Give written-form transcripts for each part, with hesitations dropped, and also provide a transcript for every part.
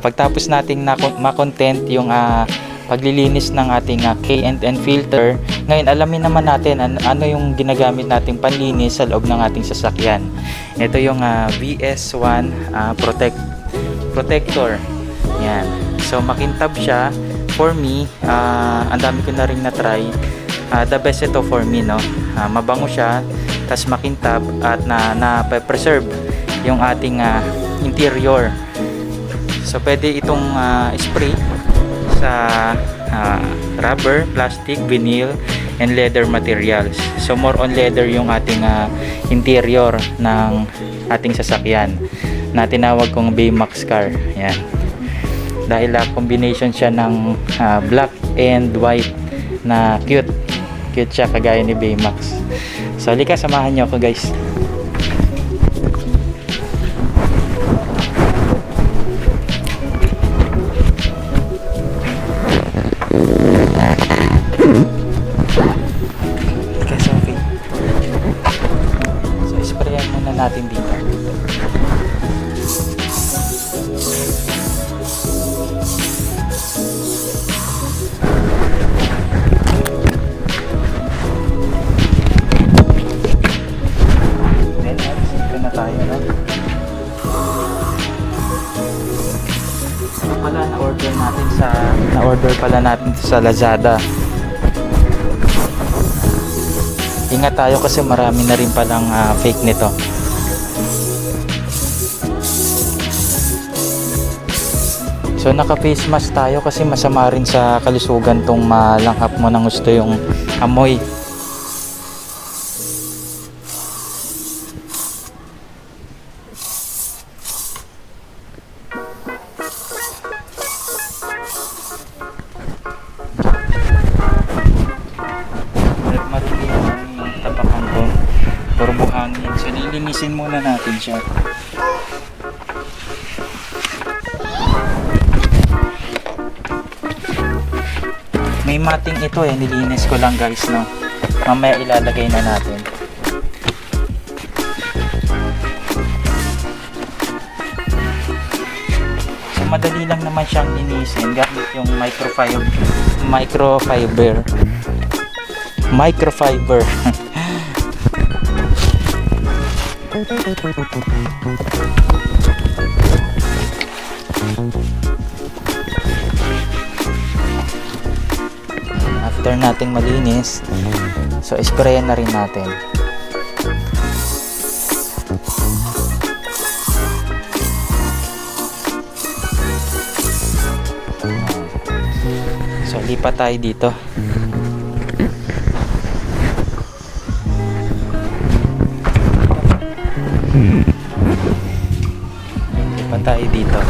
pagtapos nating ma-content yung paglilinis ng ating K&N filter, ngayon alamin naman natin ano yung ginagamit nating panlinis sa loob ng ating sasakyan. Ito yung VS1 protector. Yan. So makintab siya. For me, ang dami ko na rin na-try. The best ito for me, no? Mabango siya, tas makintab at na-preserve yung ating interior. So pwede itong spray sa rubber, plastic, vinyl, and leather materials. So more on leather yung ating interior ng ating sasakyan na tinawag kong Baymax car. Yan. Dahil combination siya ng black and white na cute. Cute siya kagaya ni Baymax. So halika, samahan niyo ako guys. Natin dito. Then, dito na tayo, no? Ito pala na-order pala natin sa Lazada. Ingat tayo kasi marami na rin palang fake nito. So naka-face mask tayo kasi masama rin sa kalusugan tong malanghap mo ng gusto yung amoy. Marumi yung tapakan ko. Puro buhangin. So nilinisin muna natin siya. May mating ito nilinis ko lang guys, no. Mamaya ilalagay na natin. So madali lang naman siyang linisin gamit yung microfiber. After nating malinis, so sprayan na rin natin. So lipat tayo dito. Lipat tayo dito.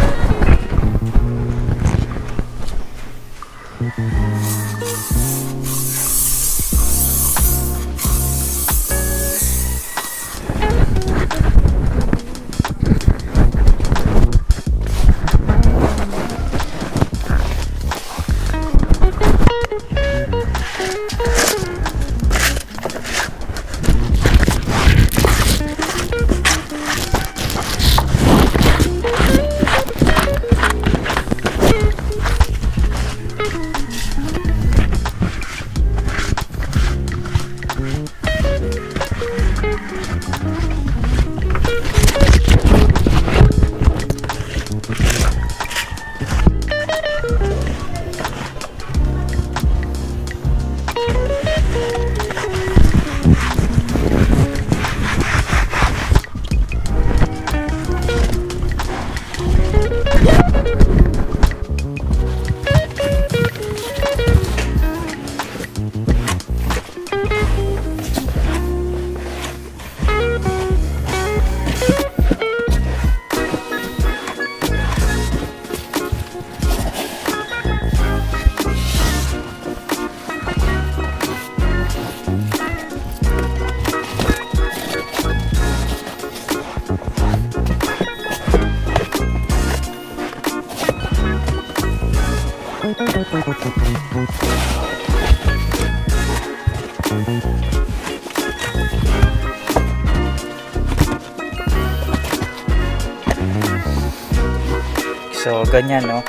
ganyan, no?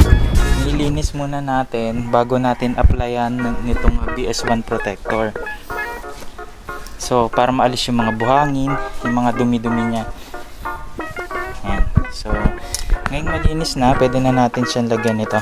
Nilinis muna natin bago natin applyan nitong VS1 protector. So, para maalis yung mga buhangin, yung mga dumi-dumi niya. Ayan. So, ngayong malinis na, pwede na natin siyang lagyan ito.